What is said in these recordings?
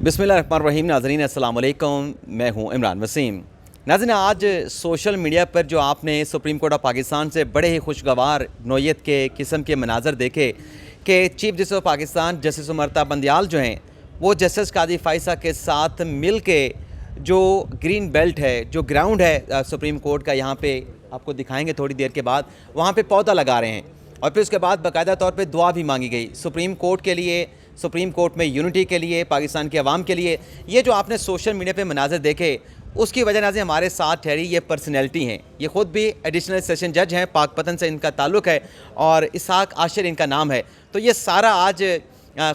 बिस्मिल्लाहिर्रहमानिर्रहीम। नाज़रीन अस्सलाम वालेकुम, मैं हूं इमरान वसीम। नाज़रीन, आज सोशल मीडिया पर जो आपने सुप्रीम कोर्ट ऑफ पाकिस्तान से बड़े ही खुशगवार नौयत के किस्म के मनाजर देखे कि chief justice of Pakistan justice Umar Ata Bandial जो हैं वो जस्टिस काजी फाइसा के साथ मिल के जो ग्रीन बेल्ट है, जो ग्राउंड है सुप्रीम कोर्ट का, यहाँ पे आपको दिखाएंगे थोड़ी देर के बाद, वहाँ पे पौधा लगा रहे हैं। और फिर उसके बाद बाकायदा तौर पे दुआ भी मांगी गई सुप्रीम कोर्ट के लिए, सुप्रीम कोर्ट में यूनिटी के लिए, पाकिस्तान के अवाम के लिए। ये जो आपने सोशल मीडिया पे मनाज़र देखे, उसकी वजह से हमारे साथ ठहरी ये पर्सनैलिटी हैं। ये ख़ुद भी एडिशनल सेशन जज हैं, पाकपतन से इनका ताल्लुक़ है और इसहाक आशिर इनका नाम है। तो ये सारा आज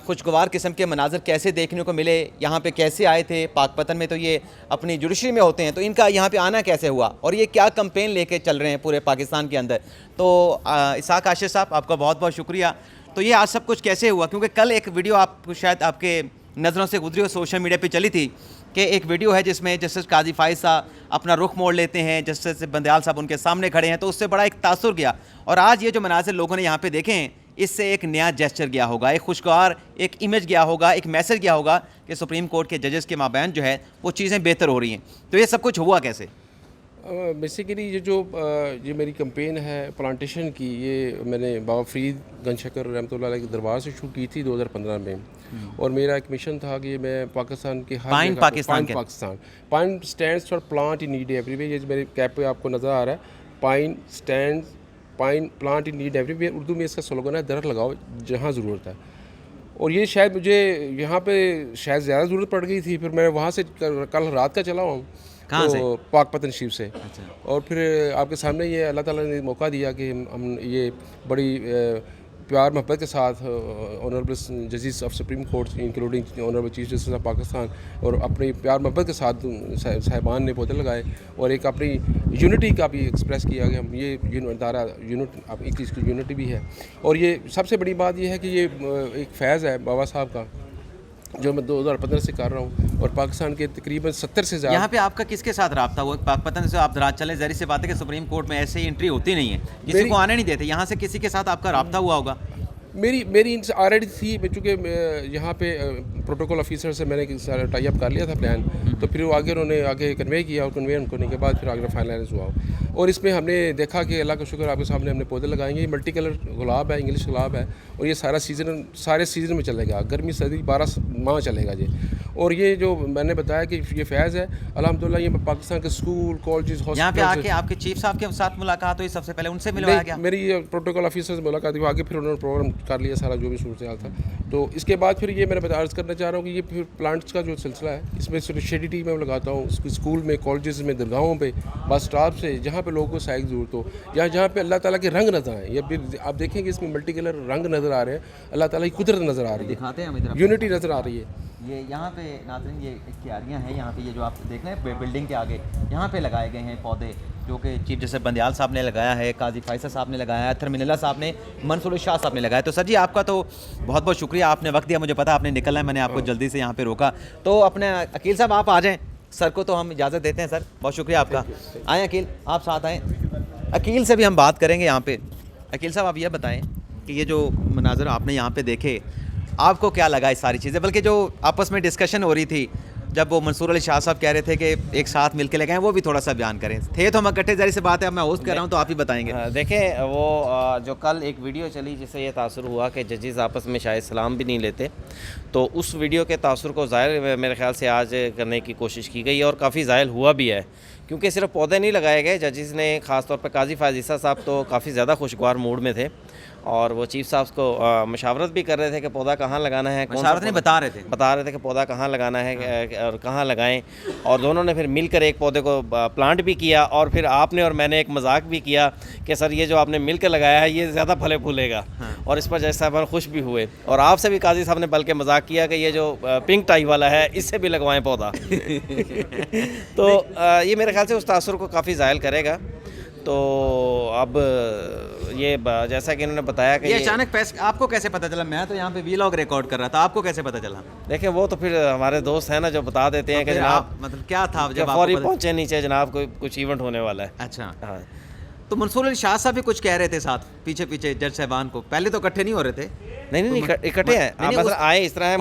खुशगवार किस्म के मनाज़र कैसे देखने को मिले, यहाँ पे कैसे आए थे। पाकपतन में तो ये अपनी जुडिशरी में होते हैं, तो इनका यहाँ पे आना कैसे हुआ और ये क्या कैंपेन लेके चल रहे हैं पूरे पाकिस्तान के अंदर। तो इसहाक आशिर साहब, आपका बहुत बहुत शुक्रिया। तो ये आज सब कुछ कैसे हुआ, क्योंकि कल एक वीडियो आप शायद आपके नज़रों से गुजरी हो, सोशल मीडिया पे चली थी कि एक वीडियो है जिसमें जस्टिस काजी फाइसा अपना रुख मोड़ लेते हैं, जस्टिस बंदियाल साहब उनके सामने खड़े हैं, तो उससे बड़ा एक तासुर गया। और आज ये जो मनाज़िर लोगों ने यहाँ पे देखे हैं, इससे एक नया जेस्चर गया होगा, एक खुशगवार एक इमेज गया होगा, एक मैसेज गया होगा कि सुप्रीम कोर्ट के जजेस के माबैन जो है वो चीज़ें बेहतर हो रही हैं। तो ये सब कुछ हुआ कैसे? बेसिकली ये मेरी कैंपेन है प्लांटेशन की, ये मैंने बाबा फरीद गंज शकर रहमतुल्लाह अलैह के दरबार से शुरू की थी 2015 में। और मेरा एक मिशन था कि मैं पाकिस्तान के हर pine stands for plant in need everywhere. ये मेरे कैप पे आपको नज़र आ रहा है, pine plant in need everywhere. Urdu में इसका स्लोगन है, दरख्त लगाओ जहाँ ज़रूरत है। और ये शायद मुझे यहाँ पे शायद ज़्यादा ज़रूरत पड़ गई थी, फिर मैं वहाँ से कल रात का चला हूँ तो पाकपतन शरीफ से। अच्छा। और फिर आपके सामने ये अल्लाह ताला ने मौका दिया कि हम ये बड़ी प्यार मोहब्बत के साथ ऑनरेबल जजेस of supreme court including honourable chief justice of Pakistan और अपनी प्यार मोहब्बत के साथ साहिबान ने पौधे लगाए और एक अपनी यूनिटी का भी एक्सप्रेस किया कि हम ये एक चीज़ की यूनिटी भी है। और ये सबसे बड़ी बात ये है कि ये एक फैज़ है बाबा साहब का जो मैं 2015 से कर रहा हूँ और पाकिस्तान के तकरीबन 70 से ज़्यादा। यहाँ पे आपका किसके साथ रब्ता हुआ? पाकपतन से आप रात चले, ज़ाहिर सी बात है कि सुप्रीम कोर्ट में ऐसे ही एंट्री होती नहीं है, किसी को आने नहीं देते। यहाँ से किसी के साथ आपका रब्ता हुआ होगा? मेरी इनसे ऑलरेडी थी, चूँकि यहाँ पे प्रोटोकॉल ऑफिसर से मैंने टाई अप कर लिया था प्लान, तो फिर वो उन्होंने आगे कन्वे किया और कन्वे करने के बाद फिर आगे फाइनलाइज हुआ। और इसमें हमने देखा कि अल्लाह का शुक्र आपके सामने हमने पौधे लगाएंगे। ये मल्टी कलर गुलाब है, इंग्लिश गुलाब है और ये सारे सीज़न में चलेगा, गर्मी सर्दी 12 माह चलेगा जी। और ये जो मैंने बताया कि ये फैज़ है अल्हम्दुलिल्लाह, ये पाकिस्तान के स्कूल कॉलेज यहाँ पे आके आपके चीफ साहब के साथ मुलाकात हुई, सबसे पहले उनसे मिलवाया गया? मेरी प्रोटोकॉल ऑफिसर से मुलाकात हुई, आगे फिर उन्होंने प्रोग्राम कर लिया सारा जो भी सूरत हाल था। तो इसके बाद फिर ये मैंने अर्ज़ करना चाह रहा हूँ कि ये फिर प्लांट्स का जो सिलसिला है, इसमें शेडिटी में लगाता हूँ स्कूल में, कॉलेजेस में, दरगाहों पे, बस स्टॉप से जहाँ पे लोगों को सहायक ज़रूरत हो या जहाँ पे अल्लाह ताला के रंग नज़र आए। या फिर आप देखेंगे इसमें मल्टी कलर रंग नज़र आ रहे हैं, अल्लाह ताला की कुदरत नज़र आ रही है, यूनिटी नज़र आ रही है। ये यहाँ पे नाज़रीन ये क्यारियाँ हैं, यहाँ पे ये जो आप देख रहे हैं बिल्डिंग के आगे यहाँ पे लगाए गए हैं पौधे, जो कि चीफ जस्टिस बंदियाल साहब ने लगाया है, काजी फाइसा साहब ने लगाया है, अत्तर मिनल्ला साहब ने, मंसूर शाह साहब ने लगाया। तो सर जी, आपका तो बहुत बहुत शुक्रिया, आपने वक्त दिया। मुझे पता आपने निकलना है, मैंने आपको जल्दी से यहाँ पे रोका। तो अपने अकील साहब आप आ जाएँ, सर को तो हम इजाज़त देते हैं। सर बहुत शुक्रिया आपका। आएँ अकील, आप साथ आएँ। अकील से भी हम बात करेंगे यहाँ पे। अकील साहब, आप ये बताएँ कि ये जो मनाज़र आपने यहाँ पे देखे, आपको क्या लगा इस सारी चीज़ें? बल्कि जो आपस में डिस्कशन हो रही थी जब वो मंसूर अली शाह साहब कह रहे थे कि एक साथ मिलकर लगाएं, वो भी थोड़ा सा बयान करें। थे तो हम इकट्ठे, ज़ाहिर सी बात है, अब मैं होस्ट कर रहा हूँ तो आप ही बताएंगे। देखें, वो जो कल एक वीडियो चली जिससे ये तासुर हुआ कि जजेस आपस में शायद सलाम भी नहीं लेते, तो उस वीडियो के तासुर को ज़ाहिर मेरे ख्याल से आज करने की कोशिश की गई और काफ़ी ज़ाहिर हुआ भी है, क्योंकि सिर्फ पौधे नहीं लगाए गए। जजेस ने ख़ास तौर पर काजी फाइसा साहब तो काफ़ी ज़्यादा खुशगवार मूड में थे और वो चीफ साहब को मशावरत भी कर रहे थे कि पौधा कहाँ लगाना है, मशावरत नहीं बता रहे थे कि पौधा कहाँ लगाना है और कहाँ लगाएं। और दोनों ने फिर मिलकर एक पौधे को प्लांट भी किया और फिर आपने और मैंने एक मजाक भी किया कि सर ये जो आपने मिलकर लगाया है ये ज़्यादा फले फूलेगा। और इस पर जज साहब खुश भी हुए और आपसे भी काजी साहब ने बल्कि मजाक किया कि ये जो पिंक टाई वाला है इससे भी लगवाएं पौधा। तो ये मेरे ख्याल से उस तासुर को काफ़ी ज़ाहिर करेगा। तो अब ये जैसा कि इन्होंने बताया कि ये अचानक आपको कैसे पता चला? मैं तो यहाँ पे वीलॉग रिकॉर्ड कर रहा था, आपको कैसे पता चला? देखिए, वो तो फिर हमारे दोस्त हैं ना जो बता देते हैं कि जनाब, मतलब क्या था जब फौरी पहुँचे नीचे, जनाब कोई कुछ इवेंट होने वाला है। अच्छा, हाँ। تو منصور علی شاہ صاحب بھی کچھ کہہ رہے تھے ساتھ پیچھے پیچھے جج صاحبان کو, پہلے تو اکٹھے نہیں ہو رہے تھے. نہیں اکٹھے ہیں. آپ مثلا آئے اس طرح ہے,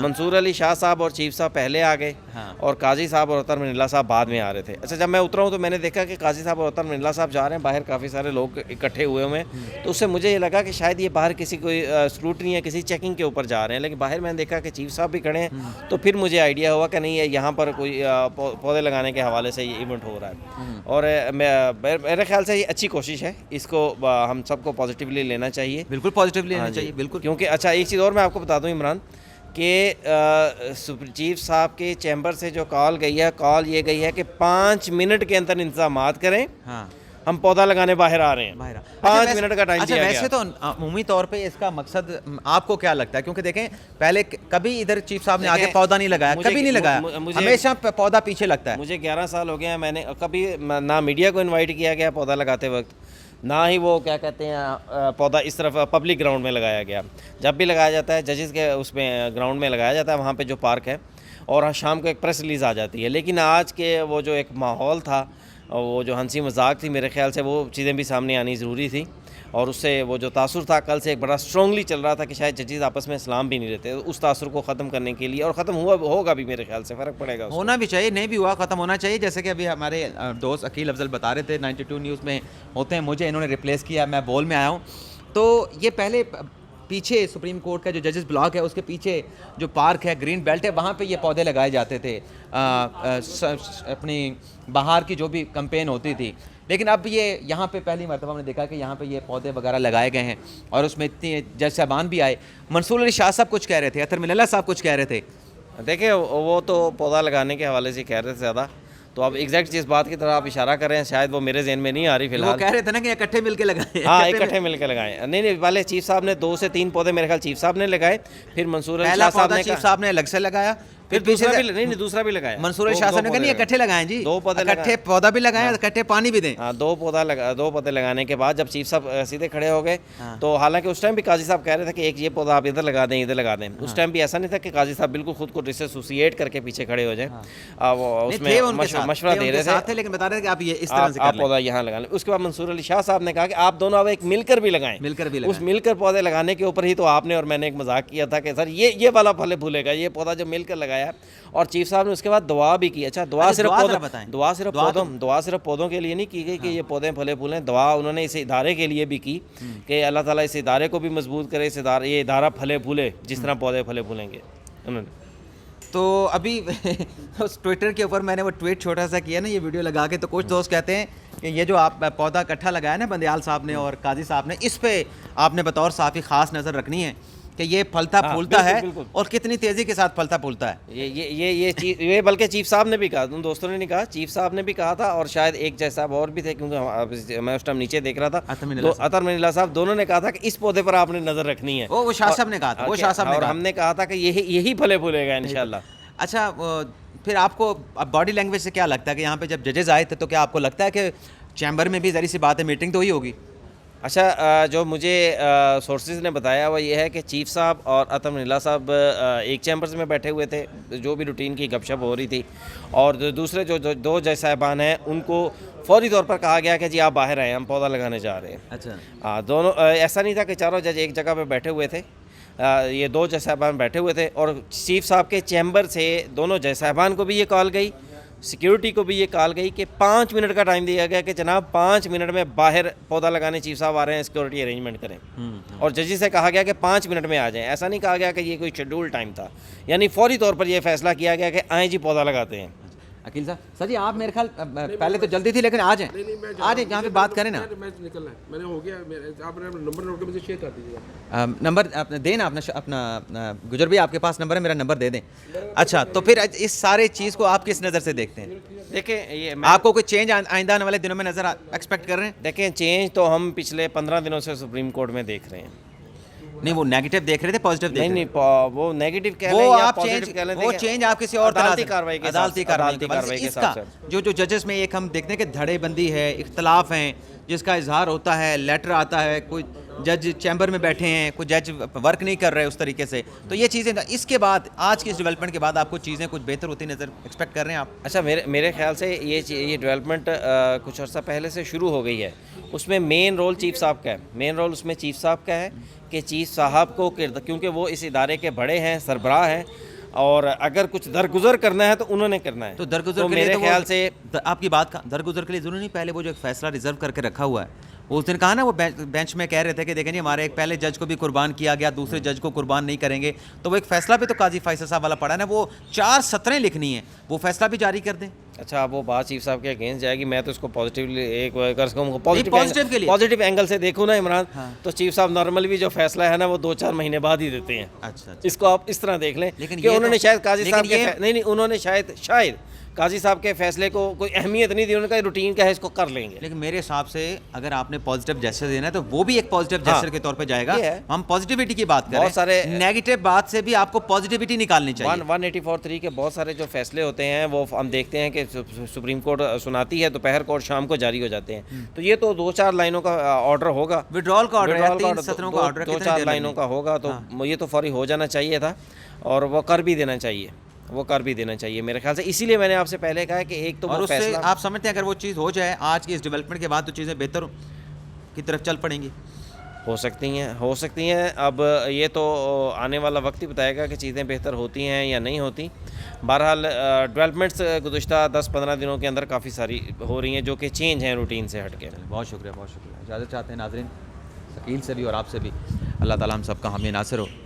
منصور علی شاہ صاحب اور چیف صاحب پہلے آ گئے اور قاضی صاحب اور عطر منی اللہ صاحب بعد میں آ رہے تھے. اچھا, جب میں اترا ہوں تو میں نے دیکھا کہ قاضی صاحب اور عطر منی اللہ صاحب جا رہے ہیں, باہر کافی سارے لوگ اکٹھے ہوئے ہیں, تو اس سے مجھے یہ لگا کہ شاید یہ باہر کسی کوئی اسکروٹنی یا کسی چیکنگ کے اوپر جا رہے ہیں. لیکن باہر میں نے دیکھا کہ چیف صاحب بھی کھڑے ہیں, تو پھر مجھے آئیڈیا ہوا کہ نہیں یہاں پر کوئی پودے لگانے کے حوالے سے یہ ایونٹ ہو رہا ہے. اور میرے خیال سے یہ اچھی کوشش ہے, اس کو ہم سب کو پازیٹیولی لینا چاہیے. بالکل پازیٹیولی لینا چاہیے, بالکل. کیونکہ اچھا ایک چیز اور میں آپ کو بتا دوں عمران, کہ چیف صاحب کے چیمبر سے جو کال گئی ہے, کال یہ گئی ہے کہ 5 منٹ کے اندر انتظامات کریں, ہم پودا لگانے باہر آ رہے ہیں. 5 منٹ کا ٹائم دیا گیا. ویسے تو عمومی طور پہ اس کا مقصد آپ کو کیا لگتا ہے, کیونکہ دیکھیں پہلے کبھی ادھر چیف صاحب نے آگے پودا نہیں لگایا, کبھی نہیں لگایا, ہمیشہ پودا پیچھے لگتا ہے. مجھے 11 سال ہو گئے ہیں, میں نے کبھی نہ میڈیا کو انوائٹ کیا گیا پودا لگاتے وقت, نہ ہی وہ کیا کہتے ہیں پودا اس طرف پبلک گراؤنڈ میں لگایا گیا. جب بھی لگایا جاتا ہے ججز کے اس میں گراؤنڈ میں لگایا جاتا ہے, وہاں پہ جو پارک ہے, اور شام کو ایک پریس ریلیز آ جاتی ہے. لیکن آج کے وہ جو ایک ماحول تھا, وہ جو ہنسی مذاق تھی, میرے خیال سے وہ چیزیں بھی سامنے آنی ضروری تھی. اور اس سے وہ جو تاثر تھا کل سے ایک بڑا اسٹرانگلی چل رہا تھا کہ شاید ججز آپس میں سلام بھی نہیں رہتے, اس تاثر کو ختم کرنے کے لیے, اور ختم ہوگا بھی میرے خیال سے, فرق پڑے گا, ہونا بھی چاہیے, نہیں بھی ہوا ختم ہونا چاہیے. جیسے کہ ابھی ہمارے دوست عقیل افضل بتا رہے تھے 92 نیوز میں ہوتے ہیں, مجھے انہوں نے ریپلیس کیا, میں بول میں آیا ہوں. تو یہ پہلے پیچھے سپریم کورٹ کا جو ججز بلاک ہے اس کے پیچھے جو پارک ہے, گرین بیلٹ ہے, وہاں پہ یہ پودے لگائے جاتے تھے اپنی بہار کی جو بھی کمپین ہوتی تھی. لیکن اب یہ یہاں پہ پہلی مرتبہ ہم نے دیکھا کہ یہاں پہ یہ پودے وغیرہ لگائے گئے ہیں, اور اس میں اتنے جج صاحبان بھی آئے. منصور علی شاہ صاحب کچھ کہہ رہے تھے, عطر منی اللہ صاحب کچھ کہہ رہے تھے. دیکھیں وہ تو پودا لگانے کے حوالے سے کہہ رہے تھے زیادہ, تو اب ایگزیکٹ جس بات کی طرح آپ اشارہ کر رہے ہیں شاید وہ میرے ذہن میں نہیں آ رہی فی الحال. وہ کہہ رہے تھے نا کہ اکٹھے مل کے لگائیں. ہاں اکٹھے مل کے لگائیں. نہیں پہلے چیف صاحب نے 2 سے 3 پودے میرے خیال چیف صاحب نے لگائے, پھر منصور علی شاہ صاحب نے چیف صاحب نے الگ سے لگایا, پھر دوسرا بھی لگایا. منصور علی شاہ صاحب نے کہا نہیں اکٹھے لگائیں جی, 2 پودے اکٹھے پودا بھی لگائیں, اکٹھے پانی بھی دیں. ہاں 2 پودے لگانے کے بعد جب چیف صاحب سیدھے کھڑے ہو گئے, تو حالانکہ اس ٹائم بھی قاضی صاحب کہہ رہے تھے کہ ایک یہ پودا آپ ادھر لگا دیں, ادھر لگا دیں. اس ٹائم بھی ایسا نہیں تھا کہ قاضی صاحب بالکل خود کو ڈسوسیٹ کر کے پیچھے کھڑے ہو جائیں, اس میں مشورہ دے رہے تھے, لیکن بتا رہے تھے کہ آپ یہ اس طرح سے آپ پودا یہاں لگا لیں. اس کے بعد منصور علی شاہ صاحب نے کہا کہ آپ دونوں اب ایک مل کر بھی لگائیں. اس مل کر پودے لگانے کے اوپر ہی تو آپ نے اور میں نے ایک مذاق کیا تھا کہ سر یہ والا پھلے پھولے گا, یہ پودا جو مل کر لگایا. اور چیف صاحب نے اس کے بعد دعا بھی کی. اچھا دعا صرف پودوں کے لیے نہیں کی گئی کہ یہ پودے پھلے پھولیں, دعا انہوں نے اس ادارے کے لیے بھی کی کہ اللہ تعالیٰ اس ادارے کو بھی مضبوط کرے, یہ ادارہ پھلے پھولے جس طرح پودے پھلے پھولیں گے انہوں نے. تو ابھی اس ٹویٹر کے اوپر میں نے وہ ٹویٹ چھوٹا سا کیا نا, یہ ویڈیو لگا کے, تو کچھ دوست کہتے ہیں کہ یہ جو آپ پودا اکٹھا لگایا نا بندیال صاحب نے اور قاضی صاحب نے, اس پہ آپ نے بطور صحافی خاص نظر رکھنی ہے کہ یہ پھلتا پھولتا ہے اور کتنی تیزی کے ساتھ پھلتا پھولتا ہے. یہ بلکہ چیف صاحب نے بھی کہا, ان دوستوں نے نہیں کہا, چیف صاحب نے بھی کہا تھا, اور شاید ایک جج صاحب اور بھی تھے, کیونکہ میں اس ٹائم نیچے دیکھ رہا تھا, عطر منی اللہ صاحب, دونوں نے کہا تھا کہ اس پودے پر آپ نے نظر رکھنی ہے. وہ شاہ صاحب نے کہا تھا, وہ شاہ صاحب نے, اور ہم نے کہا تھا کہ یہی پھلے پھولے گا انشاءاللہ. اچھا پھر آپ کو باڈی لینگویج سے کیا لگتا ہے کہ یہاں پہ جب ججز آئے تھے تو کیا آپ کو لگتا ہے کہ چیمبر میں بھی ظاہر سی بات ہے میٹنگ تو ہوئی ہوگی؟ اچھا جو مجھے سورسز نے بتایا وہ یہ ہے کہ چیف صاحب اور عطر منی اللہ صاحب ایک چیمبرز میں بیٹھے ہوئے تھے, جو بھی روٹین کی گپ شپ ہو رہی تھی, اور دوسرے جو 2 جج صاحبان ہیں ان کو فوری طور پر کہا گیا کہ جی آپ باہر آئیں, ہم پودا لگانے جا رہے ہیں. اچھا دونوں ایسا نہیں تھا کہ چاروں جج ایک جگہ پہ بیٹھے ہوئے تھے, یہ 2 جج صاحبان بیٹھے ہوئے تھے, اور چیف صاحب کے چیمبر سے دونوں جج صاحبان کو بھی یہ کال گئی, سیکیورٹی کو بھی یہ کال گئی کہ 5 منٹ کا ٹائم دیا گیا کہ جناب 5 منٹ میں باہر پودا لگانے چیف صاحب آ رہے ہیں, سیکیورٹی ارینجمنٹ کریں. اور ججی سے کہا گیا کہ 5 منٹ میں آ جائیں. ایسا نہیں کہا گیا کہ یہ کوئی شیڈول ٹائم تھا, یعنی فوری طور پر یہ فیصلہ کیا گیا کہ آئیں جی پودا لگاتے ہیں. عقیل صاحب, سر جی آپ میرے خیال پہلے تو جلدی تھی لیکن آ جائیں, آ جائیں یہاں پہ بات کریں نا. میں نے ہو گیا, آپ نمبر نوٹ کر مجھے شیئر کر دیجیے. نمبر دیں نا اپنا گجر بھی آپ کے پاس نمبر ہے, میرا نمبر دے دیں. اچھا تو پھر اس سارے چیز کو آپ کس نظر سے دیکھتے ہیں؟ دیکھیں یہ آپ کو کوئی چینج آئندہ آنے والے دنوں میں نظر ایکسپیکٹ کر رہے ہیں؟ دیکھیں چینج تو ہم پچھلے 15 دنوں سے سپریم کورٹ میں دیکھ رہے ہیں. نہیں وہ نیگیٹو دیکھ رہے تھے, پازیٹیو دیکھ رہے ہیں؟ نہیں وہ نیگیٹو کہہ لیں یا پازیٹیو کہہ لیں, وہ چینج آپ کسی اور عدالتی کارروائی کے حساب سے جو ججز میں ایک ہم دیکھتے ہیں کہ دھڑے بندی ہے, اختلاف ہیں جس کا اظہار ہوتا ہے, لیٹر آتا ہے, کوئی जज चैम्बर में बैठे हैं, कुछ जज वर्क नहीं कर रहे उस तरीके से, तो ये चीज़ें इसके बाद आज के इस डेवलपमेंट के बाद आपको चीज़ें कुछ बेहतर होती नज़र एक्सपेक्ट कर रहे हैं आप? अच्छा, मेरे ख्याल से ये डेवलपमेंट कुछ अर्सा पहले से शुरू हो गई है। उसमें मेन रोल चीफ साहब का है, मेन रोल उसमें चीफ साहब का है कि चीफ साहब को क्योंकि वो इस इदारे के बड़े हैं, सरबराह हैं, और अगर कुछ दरगुजर करना है तो उन्होंने करना है। तो दरगुजर तो के लिए मेरे तो वो- ख्याल से आपकी बात का दरगुजर के लिए ज़रूरी नहीं, पहले वो जो एक फैसला रिजर्व करके रखा हुआ है, वो उस दिन कहा ना, वो बेंच में कह रहे थे कि देखें जी हमारे एक पहले जज को भी कुर्बान किया गया, दूसरे जज को कुर्बान नहीं करेंगे, तो वो एक फैसला भी तो काजी फैसल साहब वाला पड़ा है ना, वो 4 सत्रें लिखनी है, वो फैसला भी जारी कर दें। अच्छा, अब वो बात चीफ साहब के अगेंस्ट जाएगी, मैं तो इसको पॉजिटिवली एक positive के लिए। पॉजिटिव एंगल से देखूँ ना इमरान, हाँ। तो चीफ साहब नॉर्मली भी जो फैसला है ना वो 2-4 महीने बाद ही देते हैं। अच्छा, इसको आप इस तरह देख लें लेकिन कि ये उन्होंने तो- शायद काजी लेकिन साहब के ये- नहीं उन्होंने शायद काजी साहब के फैसले को कोई अहमियत नहीं दी, उन्होंने कहा रूटीन का है, इसको कर लेंगे। लेकिन मेरे हिसाब से अगर आपने पॉजिटिव जेस्चर देना है तो वो भी एक पॉजिटिव जेस्चर के तौर पे जाएगा। ये है। हम पॉजिटिविटी की बात कर रहे बहुत सारे- हैं, नेगेटिव बात से भी आपको पॉजिटिविटी निकालनी चाहिए। 184(3) के बहुत सारे जो फैसले होते हैं वो हम देखते हैं कि सुप्रीम कोर्ट सुनाती है, दोपहर को और शाम को जारी हो जाते हैं। तो ये तो 2-4 लाइनों का ऑर्डर होगा, विड्रॉल का ऑर्डर है, Withdrawal 3 का सत्रों का ऑर्डर है, कितनी 2-4 देर लाइनों लगनी? का होगा, तो ये तो फौरी हो जाना चाहिए था, और वो कर भी देना चाहिए, वो कर भी देना चाहिए मेरे ख्याल से। इसीलिए मैंने आपसे पहले कहा कि एक तो और वो उससे फैसला आप समझते हैं अगर वो चीज़ हो जाए आज की इस डेवलपमेंट के बाद तो चीज़ें बेहतर की तरफ चल पड़ेंगी। हो सकती हैं। अब ये तो आने वाला वक्त ही बताएगा कि चीज़ें बेहतर होती हैं या नहीं होती। बहरहाल डेवलपमेंट्स गुज़िश्ता 10-15 दिनों के अंदर काफ़ी सारी हो रही हैं जो कि चेंज हैं रूटीन से हट के। बहुत शुक्रिया, बहुत शुक्रिया। इजाज़त चाहते हैं नाज़रीन, शकील से भी और आपसे भी। अल्लाह ताला हम सबका हामी नासिर हो।